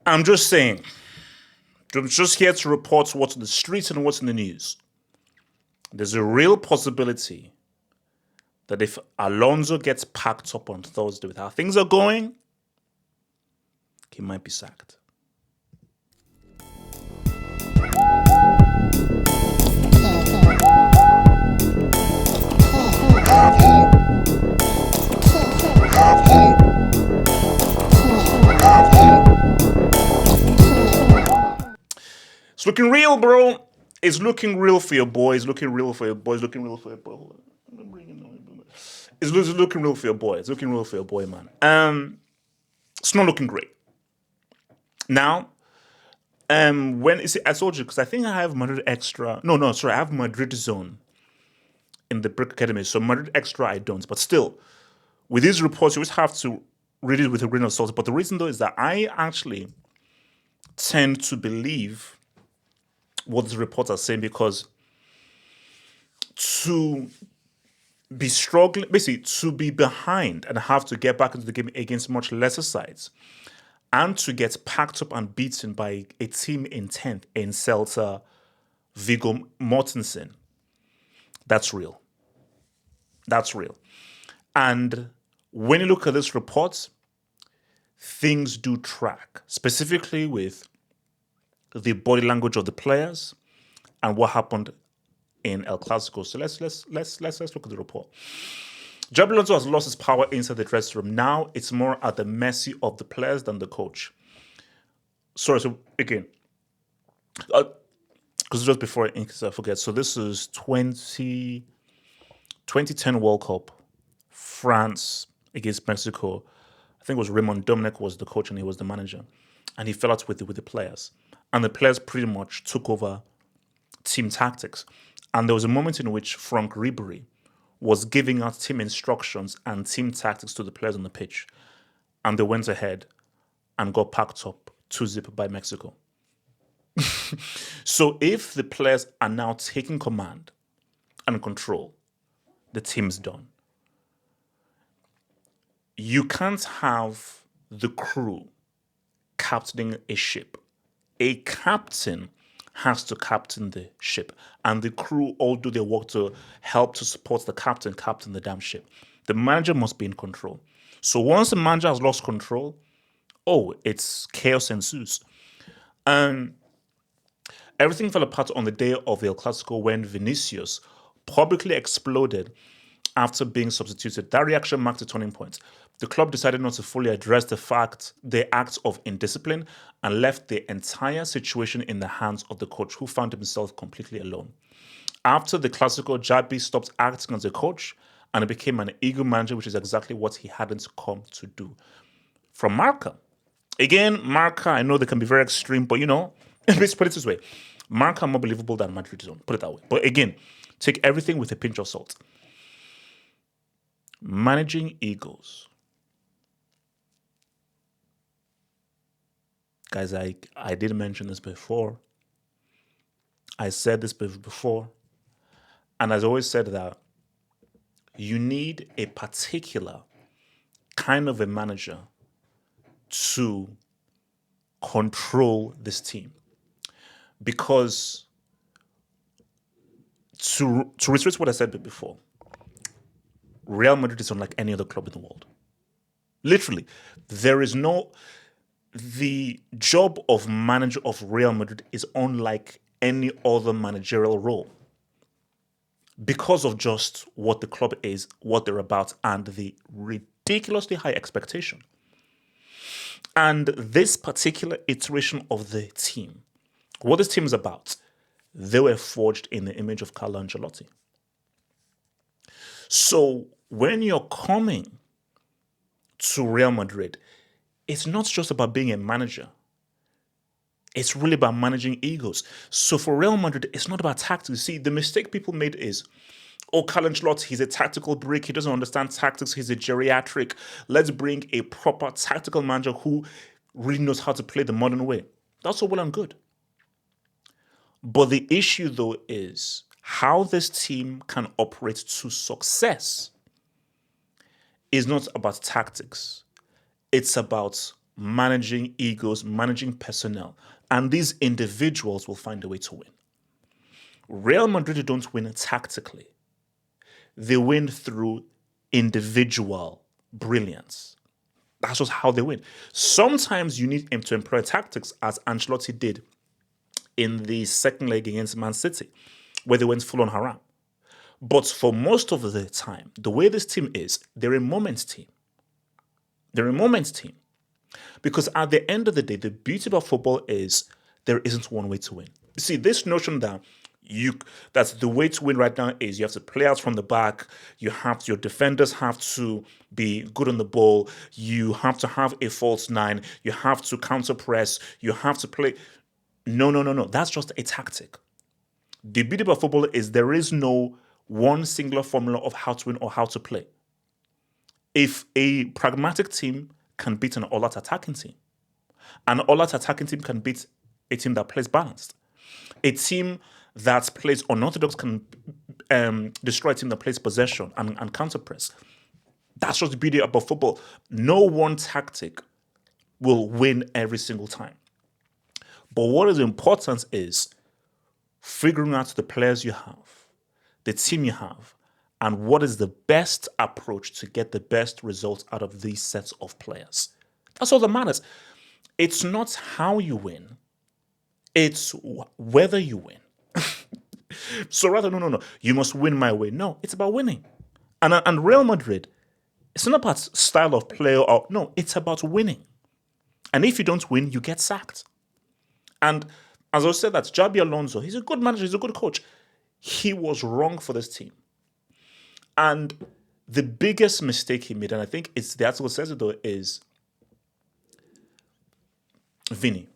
I'm just saying, I'm just here to report what's in the streets and what's in the news. There's a real possibility that if Alonso gets packed up on Thursday with how things are going, he might be sacked. It's looking real, bro. It's looking real for your boy. It's looking real for your boy. It's looking real for your boy. It's looking real for your boy. It's looking real for your boy, man. It's not looking great. Now, when is it? I told you because I think I have Madrid Extra. No, sorry, I have Madrid Zone in the Brick Academy. So Madrid Extra, I don't. But still, with these reports, you always have to read it with a grain of salt. But the reason though is that I actually tend to believe what these reports are saying because to be struggling, basically to be behind and have to get back into the game against much lesser sides and to get packed up and beaten by a team in 10th in Celta Vigo Mortensen, that's real. That's real. And when you look at this report, things do track, specifically with the body language of the players and what happened in El Clasico. So let's look at the report. Xabi Alonso has lost his power inside the dressing room. Now it's more at the mercy of the players than the coach. Sorry, so again, because just before in case I forget, so this is 2010 World Cup, France against Mexico. I think it was Raymond Dominic was the coach and he was the manager, and he fell out with the players, and the players pretty much took over team tactics. And there was a moment in which Frank Ribery was giving out team instructions and team tactics to the players on the pitch. And they went ahead and got packed up 2-0 by Mexico. So if the players are now taking command and control, the team's done. You can't have the crew captaining a ship. A captain has to captain the ship, and the crew all do their work to help to support the captain the damn ship. The manager must be in control. So once the manager has lost control, it's chaos ensues. And everything fell apart on the day of El Clasico when Vinicius publicly exploded after being substituted. That reaction marked a turning point. The club decided not to fully address the act of indiscipline and left the entire situation in the hands of the coach, who found himself completely alone. After the Clasico, Xabi stopped acting as a coach and became an ego manager, which is exactly what he hadn't come to do. From Marca. Again, Marca, I know they can be very extreme, but let's put it this way. Marca more believable than Madrid Zone, put it that way. But again, take everything with a pinch of salt. Managing egos. Guys, I did mention this before. I said this before. And I've always said that you need a particular kind of a manager to control this team. Because to reiterate what I said before, Real Madrid is unlike any other club in the world. Literally, the job of manager of Real Madrid is unlike any other managerial role because of just what the club is, what they're about, and the ridiculously high expectation. And this particular iteration of the team, what this team is about, they were forged in the image of Carlo Ancelotti. So when you're coming to Real Madrid, it's not just about being a manager. It's really about managing egos. So for Real Madrid, it's not about tactics. See, the mistake people made is, Carlo Ancelotti, he's a tactical brick. He doesn't understand tactics. He's a geriatric. Let's bring a proper tactical manager who really knows how to play the modern way. That's all well and good. But the issue, though, is how this team can operate to success is not about tactics. It's about managing egos, managing personnel, and these individuals will find a way to win. Real Madrid don't win tactically. They win through individual brilliance. That's just how they win. Sometimes you need him to employ tactics, as Ancelotti did in the second leg against Man City, where they went full on haram. But for most of the time, the way this team is, they're a moments team. They're a moments team. Because at the end of the day, the beauty about football is there isn't one way to win. You see, this notion that's the way to win right now is you have to play out from the back, your defenders have to be good on the ball, you have to have a false nine, you have to counter press, you have to play. No. That's just a tactic. The beauty about football is there is no one singular formula of how to win or how to play. If a pragmatic team can beat an all-out attacking team, an all-out attacking team can beat a team that plays balanced. A team that plays unorthodox can destroy a team that plays possession and counter press. That's just the beauty about football. No one tactic will win every single time. But what is important is figuring out the players you have, the team you have, and what is the best approach to get the best results out of these sets of players. That's all that matters. It's not how you win, it's whether you win. So rather, no, you must win my way. No, it's about winning. And Real Madrid, it's not about style of play no, it's about winning. And if you don't win, you get sacked. And as I said, that's Xabi Alonso. He's a good manager, he's a good coach. He was wrong for this team. And the biggest mistake he made, and I think it's the article says it though, is Vini.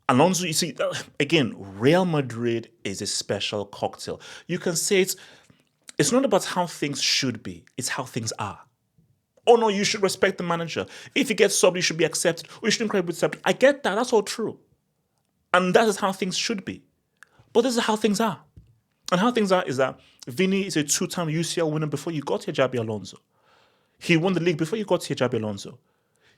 Alonso, you see, again, Real Madrid is a special cocktail. You can say it's not about how things should be, it's how things are. Oh no, you should respect the manager. If he gets subbed, you should be accepted. Or you shouldn't be accepted. I get that, that's all true. And that is how things should be. But this is how things are. And how things are is that Vini is a two-time UCL winner before you got here, Xabi Alonso. He won the league before you got here, Xabi Alonso.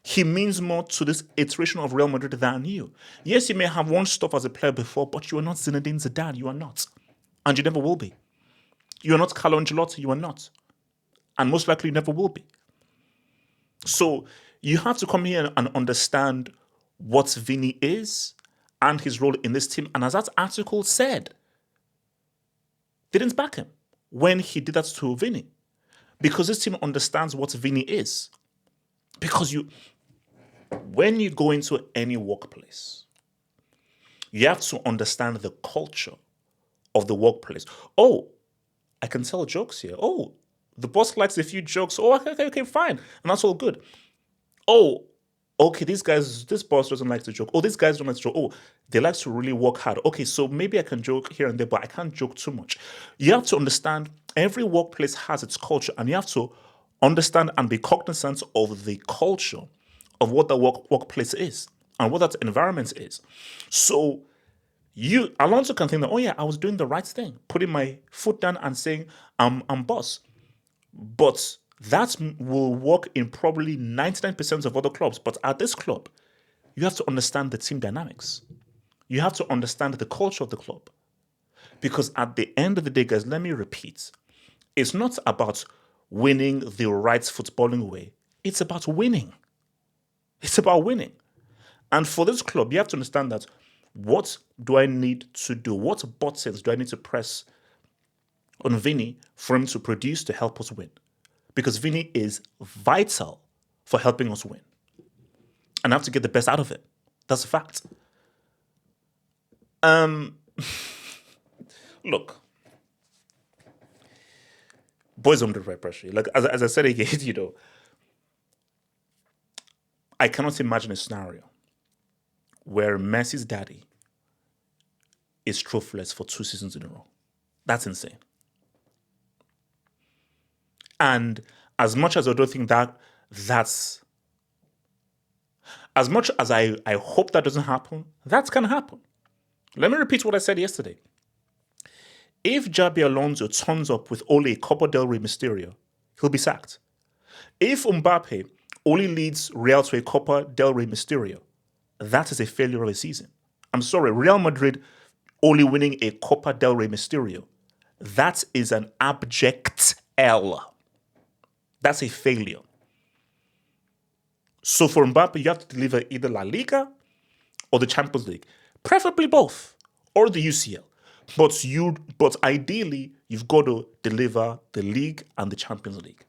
He means more to this iteration of Real Madrid than you. Yes, you may have won stuff as a player before, but you are not Zinedine Zidane. You are not. And you never will be. You are not Carlo Ancelotti. You are not. And most likely you never will be. So you have to come here and understand what Vini is and his role in this team. And as that article said, they didn't back him when he did that to Vini. Because this team understands what Vini is. Because when you go into any workplace, you have to understand the culture of the workplace. Oh, I can tell jokes here. Oh, the boss likes a few jokes. Oh, okay, fine. And that's all good. Oh, okay, this boss doesn't like to joke. Oh, these guys don't like to joke. Oh, they like to really work hard. Okay, so maybe I can joke here and there, but I can't joke too much. You have to understand every workplace has its culture, and you have to understand and be cognizant of the culture of what the workplace is and what that environment is. So Alonso can think that, oh yeah, I was doing the right thing, putting my foot down and saying, I'm boss. But that will work in probably 99% of other clubs. But at this club, you have to understand the team dynamics. You have to understand the culture of the club. Because at the end of the day, guys, let me repeat, it's not about winning the right footballing way. It's about winning. It's about winning. And for this club, you have to understand that what do I need to do? What buttons do I need to press on Vini for him to produce to help us win? Because Vini is vital for helping us win. And I have to get the best out of it. That's a fact. Look. Boys under right pressure. Like as I said again, I cannot imagine a scenario where Messi's daddy is trophyless for 2 seasons in a row. That's insane. And as much as I don't think that's as much as I hope that doesn't happen, that's gonna happen. Let me repeat what I said yesterday. If Xabi Alonso turns up with only a Copa del Rey Mysterio, he'll be sacked. If Mbappe only leads Real to a Copa del Rey Mysterio. That is a failure of a season. I'm sorry, Real Madrid only winning a Copa del Rey Mysterio. That is an abject L. That's a failure. So for Mbappe, you have to deliver either La Liga or the Champions League, preferably both, or the UCL. But ideally, you've got to deliver the league and the Champions League.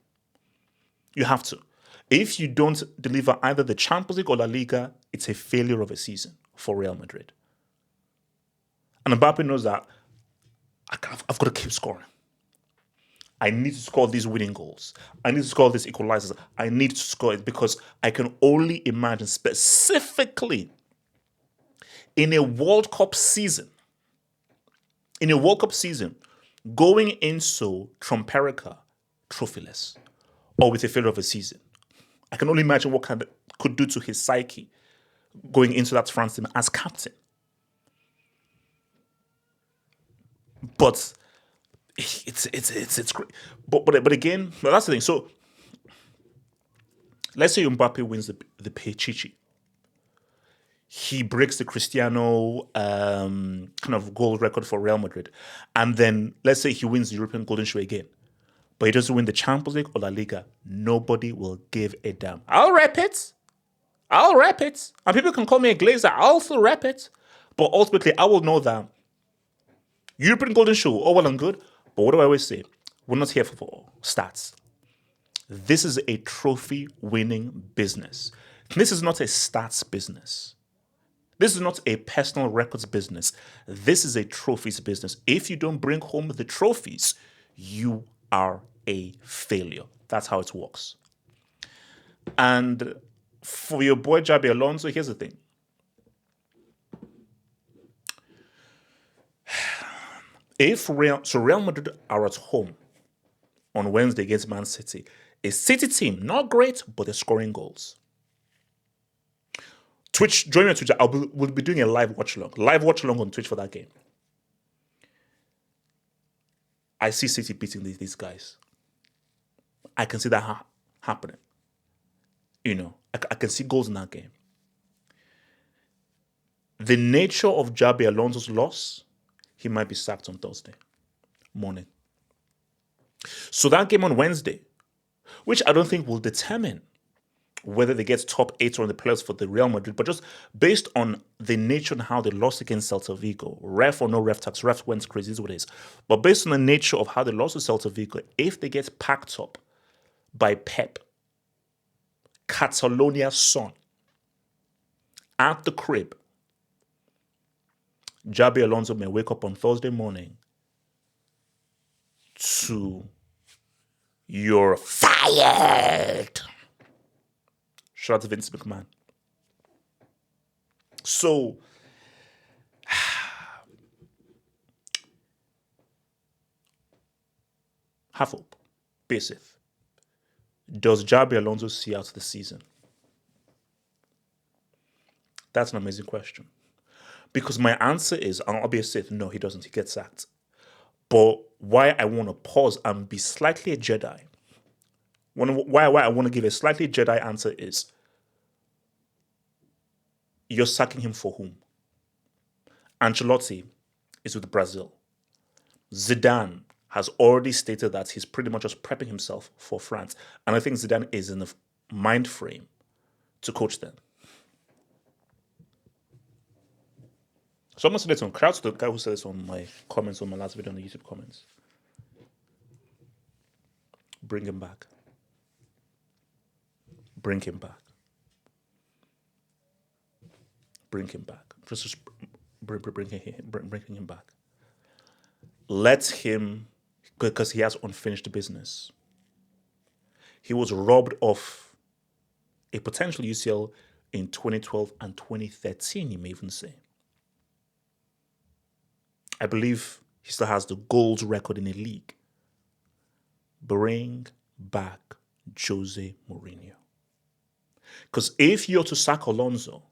You have to. If you don't deliver either the Champions League or La Liga, it's a failure of a season for Real Madrid. And Mbappe knows that I've got to keep scoring. I need to score these winning goals. I need to score these equalizers. I need to score it because I can only imagine specifically in a World Cup season, going into Trumperica trophyless or with a failure of a season. I can only imagine what could do to his psyche going into that France team as captain. But it's great. But again, that's the thing. So let's say Mbappe wins the Pichichi. He breaks the Cristiano kind of goal record for Real Madrid. And then let's say he wins the European Golden Shoe again. But he doesn't win the Champions League or La Liga. Nobody will give a damn. I'll rep it. And people can call me a glazer. I'll still rep it. But ultimately, I will know that European Golden Shoe, all well and good. But what do I always say? We're not here for stats. This is a trophy-winning business. This is not a stats business. This is not a personal records business. This is a trophies business. If you don't bring home the trophies, you are a failure. That's how it works. And for your boy Xabi Alonso, here's the thing. Real Madrid are at home on Wednesday against Man City. A City team, not great, but they're scoring goals. Twitch, join me on Twitch. We'll be doing a live watch along on Twitch for that game. I see City beating these guys. I can see that happening. I can see goals in that game. The nature of Xabi Alonso's loss, he might be sacked on Thursday morning. So that game on Wednesday, which I don't think will determine whether they get top 8 or in the playoffs for the Real Madrid, but just based on the nature and how they lost against Celta Vigo, ref or no ref tax, ref went crazy, is what it is. But based on the nature of how they lost to Celta Vigo, if they get packed up by Pep, Catalonia's son, at the crib, Xabi Alonso may wake up on Thursday morning to "You're fired." Shout out to Vince McMahon. So, have hope. Be safe. Does Xabi Alonso see out the season? That's an amazing question. Because my answer is, I'll be safe. No, he doesn't. He gets sacked. But why I want to pause and be slightly a Jedi, why I want to give a slightly Jedi answer is, you're sacking him for whom? Ancelotti is with Brazil. Zidane has already stated that he's pretty much just prepping himself for France. And I think Zidane is in the mind frame to coach them. So I'm going to say this on crowd to the guy who said this on my comments on my last video on the YouTube comments. Bring him back. Bring him back. Bring him back. Just bring him back. Let him, because he has unfinished business. He was robbed of a potential UCL in 2012 and 2013, you may even say. I believe he still has the goals record in the league. Bring back Jose Mourinho. Because if you're to sack Alonso,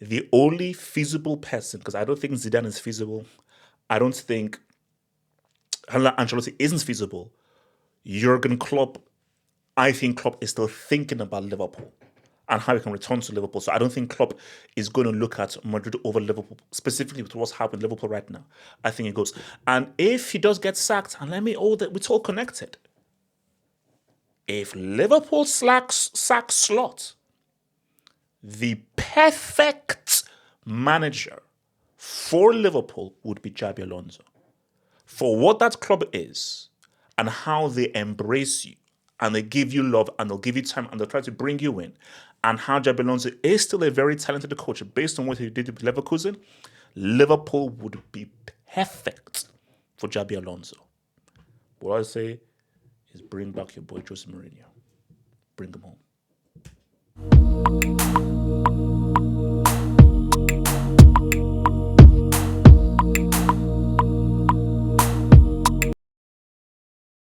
the only feasible person, because I don't think Zidane is feasible, I don't think Ancelotti isn't feasible, Jurgen Klopp I think Klopp is still thinking about Liverpool and how he can return to Liverpool. So I don't think Klopp is going to look at Madrid over Liverpool, specifically with what's happening in Liverpool right now. I think it goes. And if he does get sacked, and it's all connected. If Liverpool sacks Slot, the perfect manager for Liverpool would be Xabi Alonso. For what that club is and how they embrace you and they give you love and they'll give you time and they'll try to bring you in, and how Xabi Alonso is still a very talented coach based on what he did with Leverkusen, Liverpool would be perfect for Xabi Alonso. What I say is bring back your boy Jose Mourinho. Bring him home.